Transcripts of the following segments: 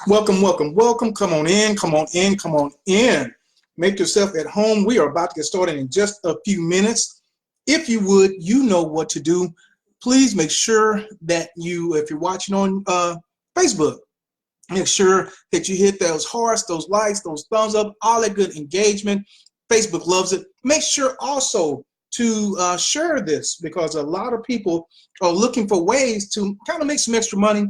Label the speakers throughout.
Speaker 1: Welcome, welcome, welcome. Come on in, come on in, come on in. Make yourself at home. We are about to get started in just a few minutes. If you would, you know what to do. Please make sure that if you're watching on Facebook, make sure that you hit those hearts, those likes, those thumbs up, all that good engagement. Facebook loves it. Make sure also to share this, because a lot of people are looking for ways to kind of make some extra money.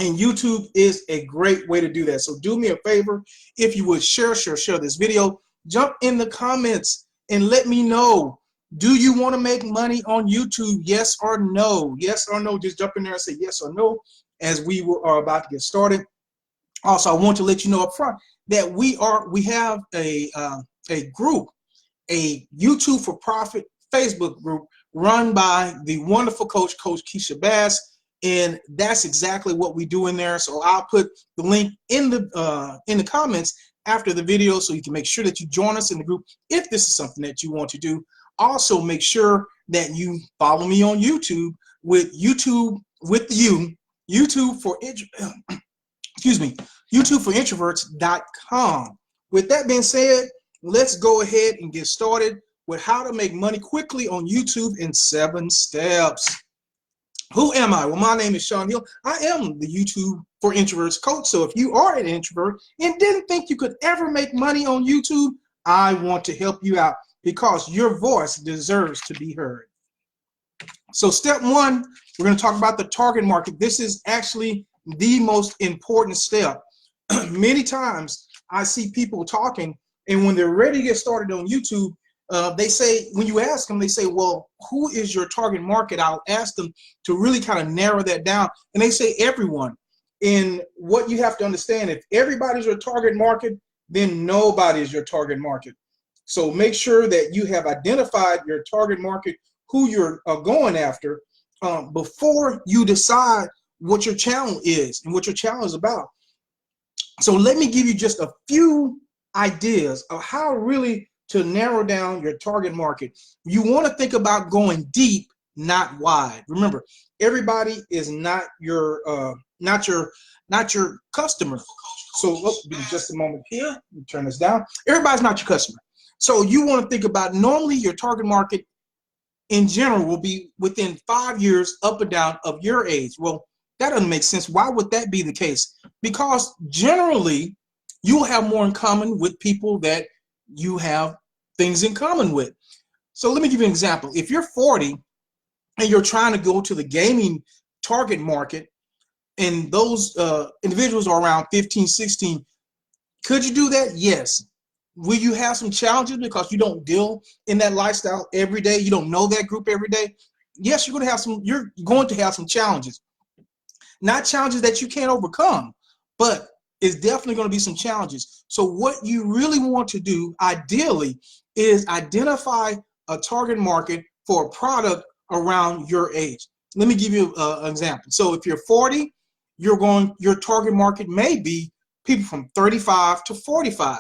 Speaker 1: And YouTube is a great way to do that. So do me a favor, if you would share this video. Jump in the comments and let me know, do you want to make money on YouTube? Yes or no? Yes or no? Just jump in there and say yes or no as we are about to get started. Also, I want to let you know up front that we have a group, a YouTube for Profit Facebook group run by the wonderful Coach Keisha Bass. And that's exactly what we do in there. So I'll put the link in the comments after the video, so you can make sure that you join us in the group if this is something that you want to do. Also, make sure that you follow me on YouTube with YouTube for YouTubeforintroverts.com. With that being said, let's go ahead and get started with how to make money quickly on YouTube in 7 steps. Who am I? Well, my name is Sean Hill. I am the YouTube for Introverts coach. So if you are an introvert and didn't think you could ever make money on YouTube, I want to help you out, because your voice deserves to be heard. So step 1, we're going to talk about the target market. This is actually the most important step. Many times I see people talking, and when they're ready to get started on YouTube, they say, when you ask them, they say, well, who is your target market? I'll ask them to really kind of narrow that down. And they say everyone. And what you have to understand, if everybody's your target market, then nobody is your target market. So make sure that you have identified your target market, who you're going after, before you decide what your channel is and what your channel is about. So let me give you just a few ideas of how really to narrow down your target market. You want to think about going deep, not wide. Remember, everybody is not your customer. So just a moment here, let me turn this down. Everybody's not your customer. So you want to think about, normally your target market in general will be within 5 years up or down of your age. Well, that doesn't make sense. Why would that be the case? Because generally you will have more in common with people that you have things in common with. So let me give you an example. If you're 40 and you're trying to go to the gaming target market, and those individuals are around 15, 16, could you do that? Yes. Will you have some challenges because you don't deal in that lifestyle every day? You don't know that group every day? Yes, you're going to have some challenges. Not challenges that you can't overcome, but it's definitely going to be some challenges. So what you really want to do, ideally, is identify a target market for a product around your age. Let me give you an example. So if you're 40, your target market may be people from 35 to 45.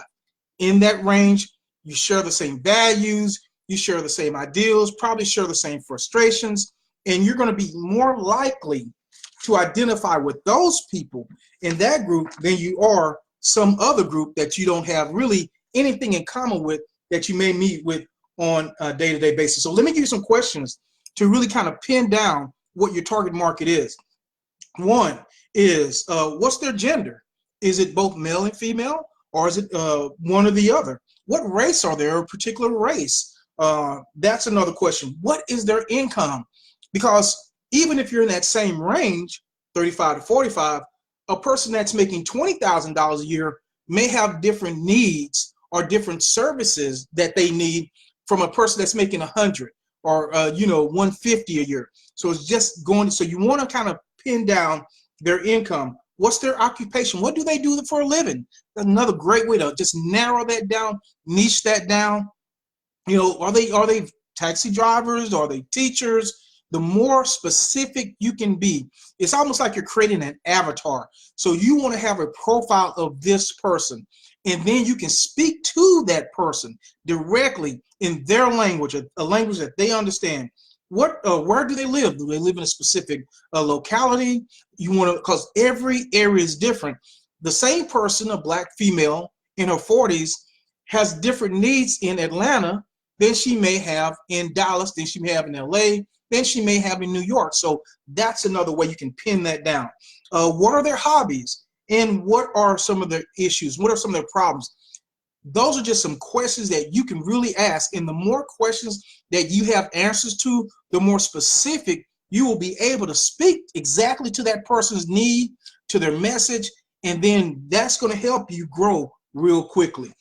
Speaker 1: In that range, you share the same values, you share the same ideals, probably share the same frustrations, and you're going to be more likely to identify with those people in that group than you are some other group that you don't have really anything in common with, that you may meet with on a day-to-day basis. So let me give you some questions to really kind of pin down what your target market is. One is, what's their gender? Is it both male and female, or is it one or the other? What race are they, or a particular race? That's another question. What is their income? Because even if you're in that same range, 35 to 45, a person that's making $20,000 a year may have different needs or different services that they need from a person that's making 100 or 150 a year. So it's just going. So you want to kind of pin down their income. What's their occupation? What do they do for a living? That's another great way to just narrow that down, niche that down. Are they taxi drivers? Are they teachers? The more specific you can be, it's almost like you're creating an avatar. So you want to have a profile of this person, and then you can speak to that person directly in their language, a language that they understand. Where do they live? Do they live in a specific locality? You want to, because every area is different. the same person, a black female in her 40s, has different needs in Atlanta than she may have in Dallas, than she may have in LA, than she may have in New York. So that's another way you can pin that down. What are their hobbies? And what are some of their issues? What are some of their problems? Those are just some questions that you can really ask. And the more questions that you have answers to, the more specific you will be able to speak exactly to that person's need, to their message, and then that's going to help you grow real quickly.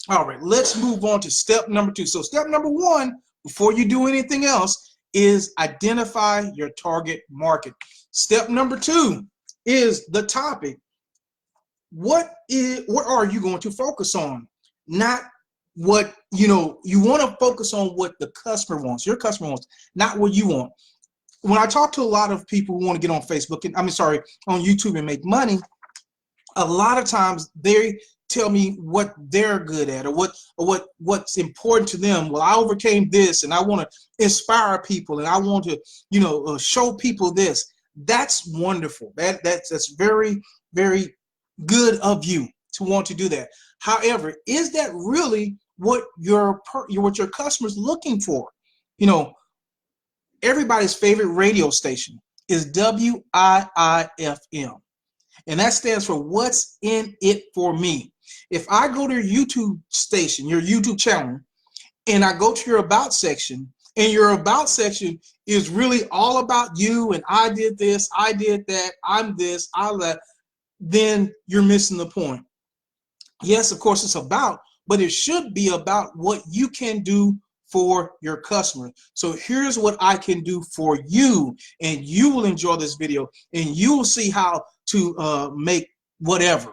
Speaker 1: All right, let's move on to step number 2. So step number 1, before you do anything else, is identify your target market. Step number 2 is the topic. What are you going to focus on? Not what, you want to focus on what the customer wants, your customer wants, not what you want. When I talk to a lot of people who want to get on Facebook, and on YouTube and make money, a lot of times they tell me what they're good at, or what's important to them. Well, I overcame this, and I want to inspire people, and I want to, show people this. That's wonderful. That's very, very good of you to want to do that. However, is that really what your customer's looking for? Everybody's favorite radio station is WIIFM, and that stands for What's in It for Me. If I go to your YouTube station, your YouTube channel, and I go to your About section, and your About section is really all about you, and I did this, I did that, I'm this, I'm that, then you're missing the point. Yes, of course, it's about, but it should be about what you can do for your customer. So here's what I can do for you, and you will enjoy this video, and you will see how to make whatever,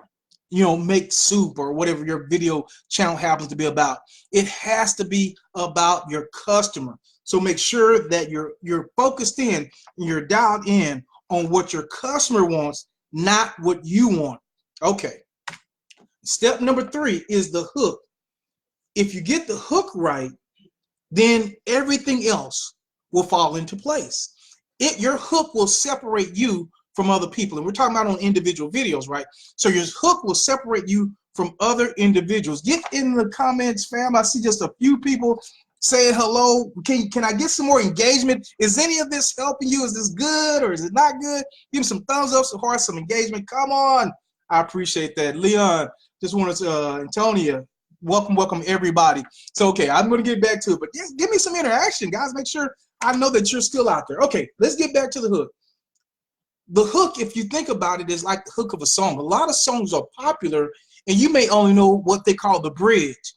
Speaker 1: make soup or whatever your video channel happens to be about. It has to be about your customer. So make sure that you're focused in, and you're dialed in on what your customer wants, not what you want. Okay. Step number 3 is the hook. If you get the hook right, then everything else will fall into place. Your hook will separate you from other people. And we're talking about on individual videos, right? So your hook will separate you from other individuals. Get in the comments, fam. I see just a few people saying hello. Can I get some more engagement? Is any of this helping you? Is this good or is it not good? Give me some thumbs up, some hearts, some engagement. Come on. I appreciate that. Leon, just wanted to, Antonia, welcome everybody. So, okay, I'm going to get back to it, but give me some interaction, guys. Make sure I know that you're still out there. Okay, let's get back to the hook. The hook, if you think about it, is like the hook of a song. A lot of songs are popular, and you may only know what they call the bridge.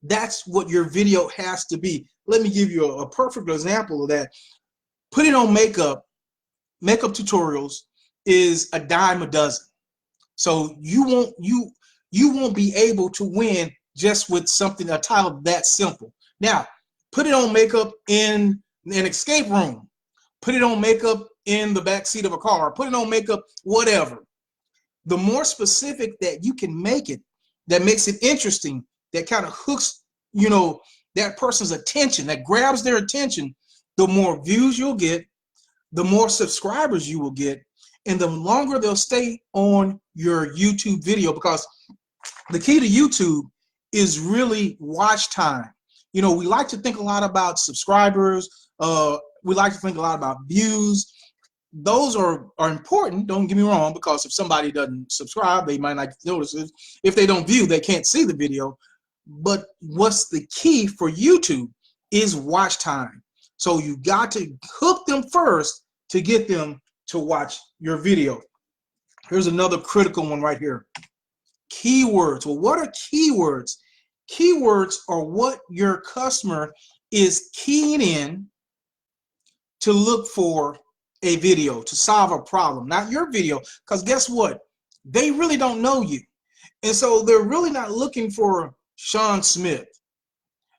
Speaker 1: That's what your video has to be. Let me give you a perfect example of that. Putting on makeup tutorials is a dime a dozen. So you won't be able to win just with a title that simple. Now, put it on makeup in an escape room. Put it on makeup in the back seat of a car. Put it on makeup, whatever. The more specific that you can make it, that makes it interesting, that kind of hooks, that person's attention, that grabs their attention, the more views you'll get, the more subscribers you will get, and the longer they'll stay on your YouTube video, because the key to YouTube is really watch time. We like to think a lot about subscribers. We like to think a lot about views. Those are important, don't get me wrong, because if somebody doesn't subscribe, they might not notice it. If they don't view, they can't see the video. But what's the key for YouTube is watch time. So you got to hook them first to get them to watch your video. Here's another critical one right here. Keywords. Well, what are keywords? Keywords are what your customer is keying in to look for a video, to solve a problem, not your video, because guess what? They really don't know you. And so they're really not looking for Sean Smith.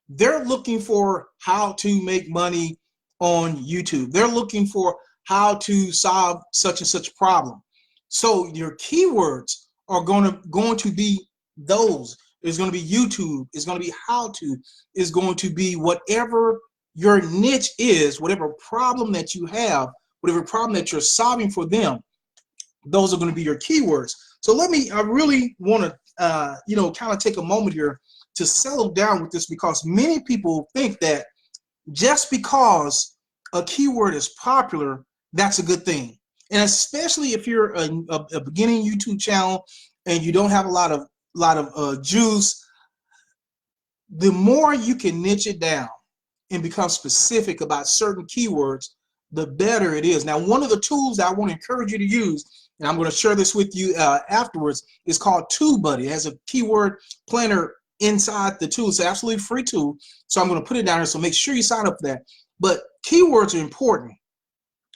Speaker 1: They're looking for how to make money on YouTube. They're looking for how to solve such and such problem. So your keywords are going to be those. It's going to be YouTube. It's going to be how to. It's going to be whatever your niche is, whatever problem that you have, whatever problem that you're solving for them. those are going to be your keywords. So I really want to, kind of take a moment here to settle down with this, because many people think that just because a keyword is popular, that's a good thing. And especially if you're a beginning YouTube channel and you don't have a lot of juice, the more you can niche it down and become specific about certain keywords, the better it is. Now, one of the tools that I want to encourage you to use, and I'm going to share this with you afterwards, is called TubeBuddy. It has a keyword planner inside the tool. It's an absolutely free tool. So I'm going to put it down here. So make sure you sign up for that. But keywords are important.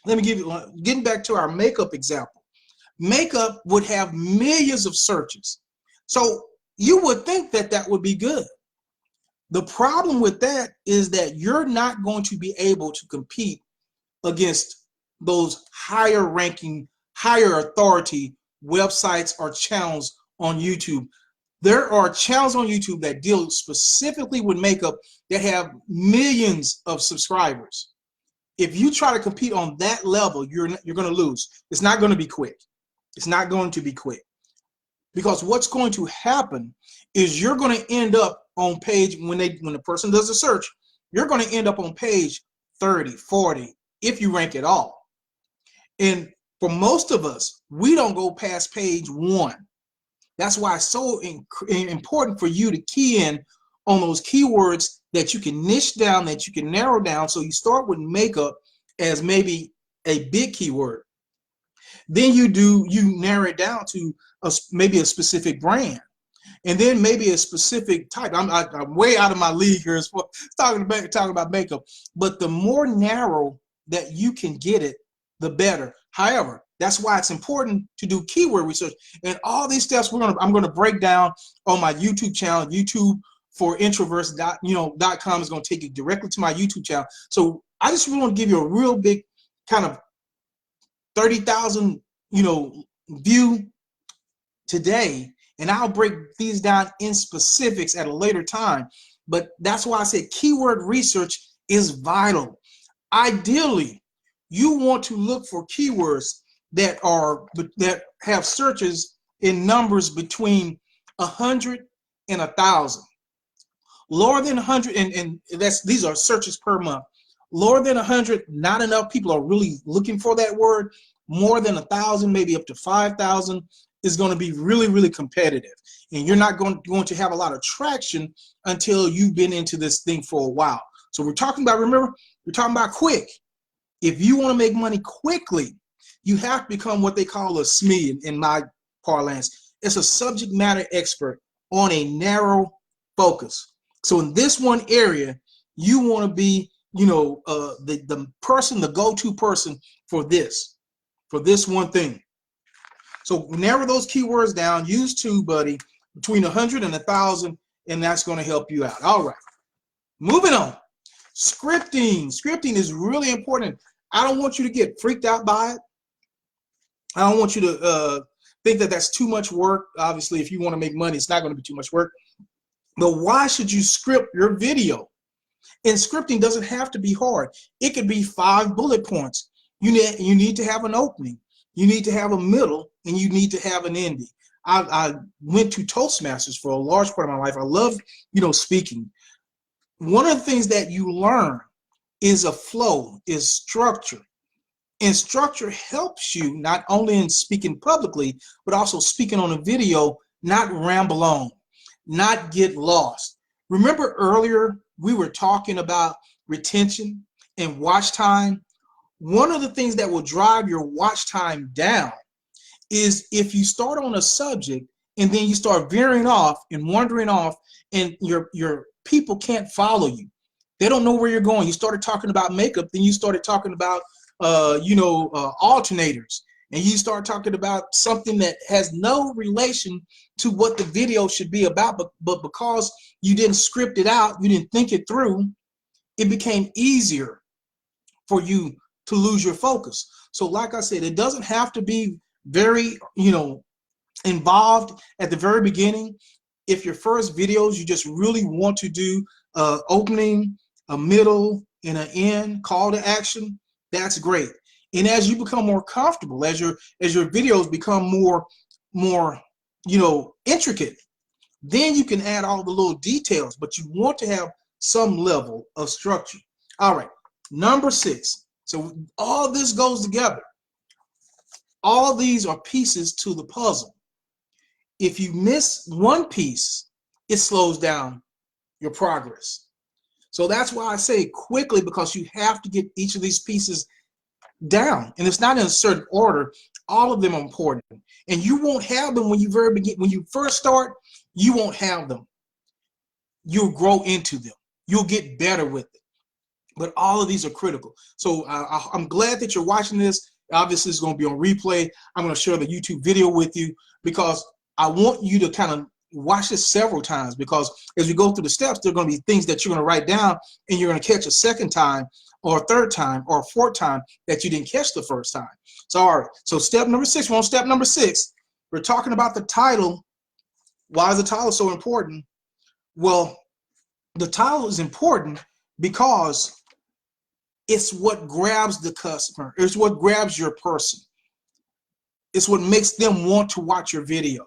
Speaker 1: Let me give you, getting back to our makeup example. Makeup would have millions of searches. So you would think that that would be good. The problem with that is that you're not going to be able to compete against those higher ranking, higher authority websites or channels on YouTube. There are channels on YouTube that deal specifically with makeup that have millions of subscribers. If you try to compete on that level, you're going to lose. It's not going to be quick. It's not going to be quick. Because what's going to happen is you're going to end up on page, when the person does a search, you're going to end up on page 30, 40, if you rank at all. And for most of us, we don't go past page 1. That's why it's so important for you to key in on those keywords that you can niche down, that you can narrow down. So you start with makeup as maybe a big keyword. Then you narrow it down to maybe a specific brand, and then maybe a specific type. I'm way out of my league here as far as talking about makeup. But the more narrow that you can get it, the better. However, that's why it's important to do keyword research. And all these steps I'm going to break down on my YouTube channel. YouTube for introverts.com is going to take you directly to my YouTube channel. So I just really want to give you a real big kind of 30,000 view today, and I'll break these down in specifics at a later time. But that's why I said keyword research is vital. Ideally, you want to look for keywords that have searches in numbers between 100 and 1,000. Lower than 100, and these are searches per month. Lower than 100, not enough people are really looking for that word. More than 1,000, maybe up to 5,000, is going to be really, really competitive. And you're not going to have a lot of traction until you've been into this thing for a while. So we're talking about, remember, we're talking about quick. If you want to make money quickly, you have to become what they call a SME in my parlance. It's a subject matter expert on a narrow focus. So in this one area, you want to be the person, the go-to person for this one thing. So narrow those keywords down, use TubeBuddy between 100 and 1,000, and that's going to help you out. All right, moving on. Scripting is really important. I don't want you to get freaked out by it. I don't want you to think that that's too much work. Obviously, if you want to make money, it's not going to be too much work. But why should you script your video? And scripting doesn't have to be hard. It could be 5 bullet points. You need to have an opening. You need to have a middle, and you need to have an ending. I went to Toastmasters for a large part of my life. I love, speaking. One of the things that you learn is a flow, is structure. And structure helps you not only in speaking publicly, but also speaking on a video, not ramble on, not get lost. Remember earlier, we were talking about retention and watch time. One of the things that will drive your watch time down is if you start on a subject and then you start veering off and wandering off, and your people can't follow you. They don't know where you're going. You started talking about makeup, then you started talking about alternators, and you start talking about something that has no relation to what the video should be about, but because you didn't script it out, you didn't think it through, it became easier for you to lose your focus. So like I said, it doesn't have to be very, involved at the very beginning. If your first videos, you just really want to do opening, a middle, and an end, call to action, that's great. And as you become more comfortable, as your videos become more intricate, then you can add all the little details, but you want to have some level of structure. All right, number 6. So all this goes together. All these are pieces to the puzzle. If you miss one piece, it slows down your progress. So that's why I say quickly, because you have to get each of these pieces down, and it's not in a certain order. All of them are important, and you won't have them when you first start. You won't have them. You'll grow into them. You'll get better with it. But all of these are critical. So I'm glad that you're watching this. Obviously, it's going to be on replay. I'm going to share the YouTube video with you because I want you to kind of watch this several times, because as we go through the steps, there are going to be things that you're going to write down and you're going to catch a second time or a third time or a fourth time that you didn't catch the first time. So, all right. So step number 6, we're on step number 6. We're talking about the title. Why is the title so important? Well, the title is important because it's what grabs the customer. It's what grabs your person. It's what makes them want to watch your video.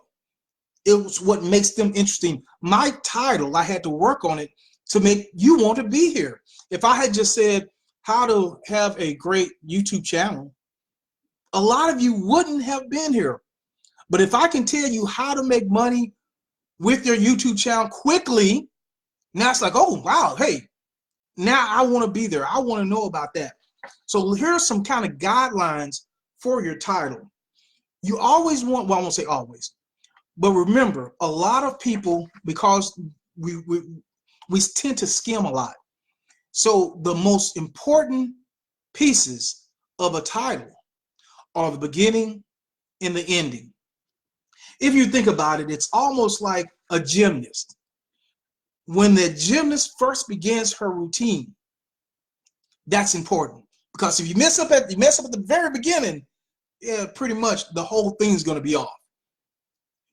Speaker 1: It's what makes them interesting. My title, I had to work on it to make you want to be here. If I had just said how to have a great YouTube channel, a lot of you wouldn't have been here. But if I can tell you how to make money with your YouTube channel quickly, now it's like, oh, wow, hey, now I want to be there. I want to know about that. So here are some kind of guidelines for your title. You always want, well, I won't say always, but remember, a lot of people, because we tend to skim a lot. So the most important pieces of a title are the beginning and the ending. If you think about it, it's almost like a gymnast. When the gymnast first begins her routine, that's important, because if you mess up at the very beginning, yeah, pretty much the whole thing's going to be off.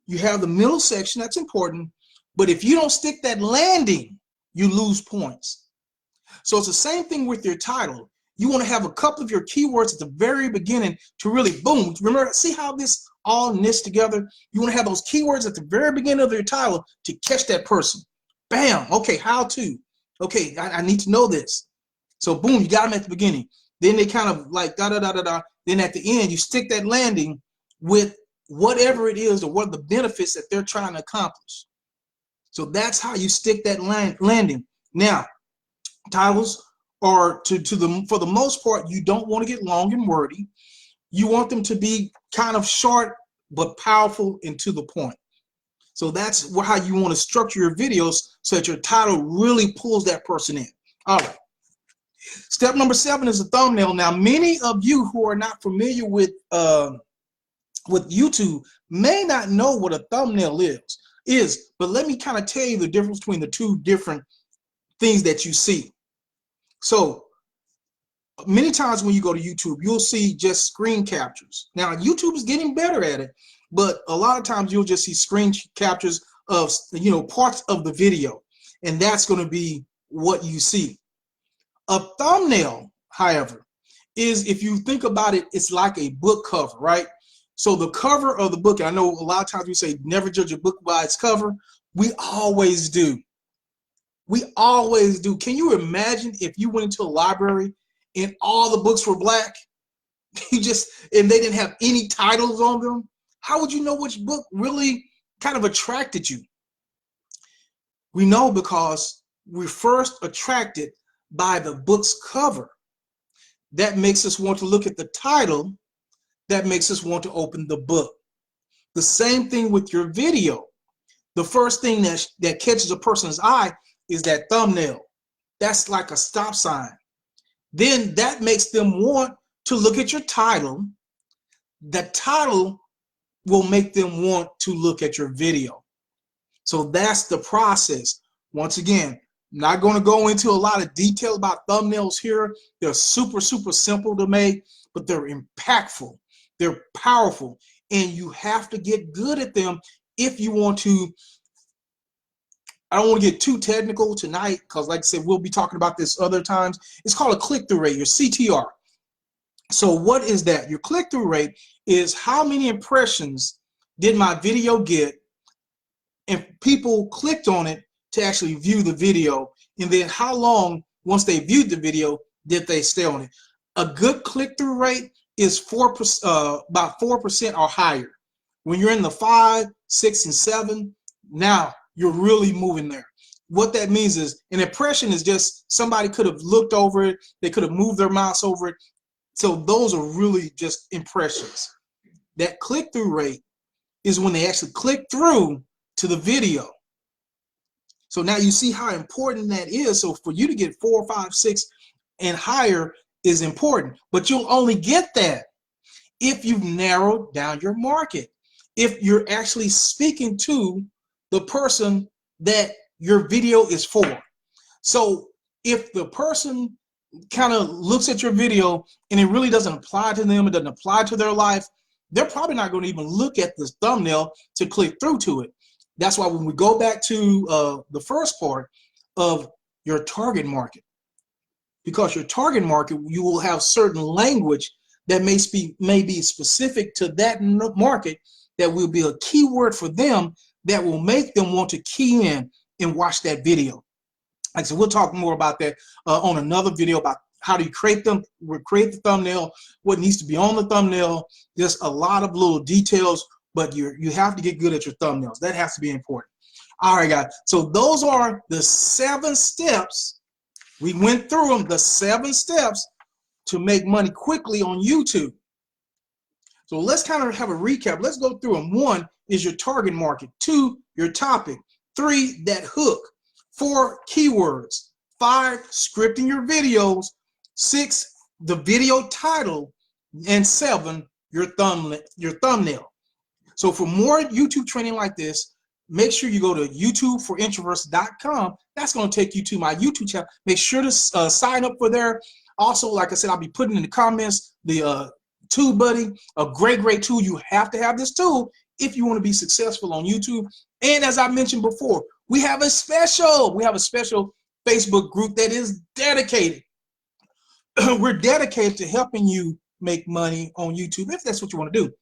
Speaker 1: You have the middle section, that's important, but if you don't stick that landing, you lose points. So it's the same thing with your title. You want to have a couple of your keywords at the very beginning to really boom. Remember, see how this all knits together? You want to have those keywords at the very beginning of your title to catch that person. Bam. Okay, how to. Okay, I need to know this. So boom, you got them at the beginning. Then they kind of like da-da-da-da-da. Then at the end, you stick that landing with whatever it is or what are the benefits that they're trying to accomplish. So that's how you stick that landing. Now, titles are for the most part, you don't want to get long and wordy. You want them to be kind of short but powerful and to the point. So that's how you want to structure your videos so that your title really pulls that person in. All right. Step number 7 is a thumbnail. Now, many of you who are not familiar with YouTube may not know what a thumbnail is, but let me kind of tell you the difference between the two different things that you see. So many times when you go to YouTube, you'll see just screen captures. Now, YouTube is getting better at it, but a lot of times you'll just see screen captures of, parts of the video, and that's going to be what you see. A thumbnail, however, is, if you think about it, it's like a book cover, right? So the cover of the book, and I know a lot of times we say never judge a book by its cover. We always do. We always do. Can you imagine if you went into a library and all the books were black? And they didn't have any titles on them? How would you know which book really kind of attracted you? We know because we're first attracted by the book's cover. That makes us want to look at the title. That makes us want to open the book. The same thing with your video. The first thing that catches a person's eye is that thumbnail. That's like a stop sign. Then that makes them want to look at your title. The title will make them want to look at your video. So that's the process. Once again, I'm not going to go into a lot of detail about thumbnails here. They're super, super simple to make, but they're impactful. They're powerful, and you have to get good at them if you want to. I don't want to get too technical tonight because, like I said, we'll be talking about this other times. It's called a click-through rate, your CTR. So what is that? Your click-through rate is how many impressions did my video get, and people clicked on it to actually view the video, and then how long once they viewed the video did they stay on it. A good click-through rate is 4%, about 4% or higher. When you're in the 5, 6, and 7, now you're really moving there. What that means is an impression is just somebody could have looked over it, they could have moved their mouse over it. So those are really just impressions. That click-through rate is when they actually click through to the video. So now you see how important that is. So for you to get 4, 5, 6 and higher is important, but you'll only get that if you've narrowed down your market, if you're actually speaking to the person that your video is for. So if the person kind of looks at your video and it really doesn't apply to them, it doesn't apply to their life, they're probably not going to even look at this thumbnail to click through to it. That's why when we go back to the first part of your target market, because your target market, you will have certain language that may be specific to that market, that will be a keyword for them that will make them want to key in and watch that video. Like I said, we'll talk more about that on another video about how do you create the thumbnail, what needs to be on the thumbnail. There's a lot of little details, but you have to get good at your thumbnails. That has to be important. All right, guys. So those are the 7 steps. We went through them, the 7 steps to make money quickly on YouTube. So let's kind of have a recap. Let's go through them. 1 is your target market. 2, your topic. 3, that hook. 4, keywords. 5, scripting your videos. 6, the video title. And 7, your thumbnail. So for more YouTube training like this, make sure you go to YouTubeforintroverts.com. That's going to take you to my YouTube channel. Make sure to sign up for there. Also, like I said, I'll be putting in the comments the TubeBuddy, a great tool. You have to have this tool if you want to be successful on YouTube. And as I mentioned before, we have a special Facebook group that is dedicated. We're dedicated to helping you make money on YouTube if that's what you want to do.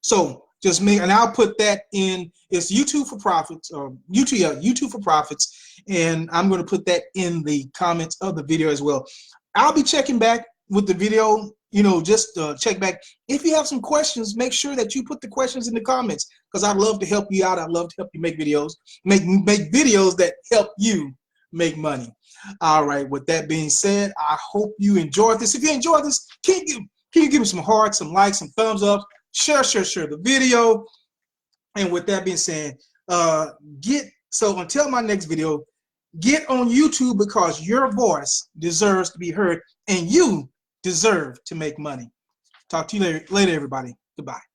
Speaker 1: So just me, and I'll put that in. It's YouTube for Profits, or YouTube for Profits, and I'm going to put that in the comments of the video as well. I'll be checking back with the video. Just check back. If you have some questions, make sure that you put the questions in the comments, because I'd love to help you out. I'd love to help you make videos, make videos that help you make money. All right. With that being said, I hope you enjoyed this. If you enjoyed this, can you give me some hearts, some likes, some thumbs up? Share the video. And with that being said, so until my next video, get on YouTube, because your voice deserves to be heard and you deserve to make money. Talk to you later, everybody. Goodbye.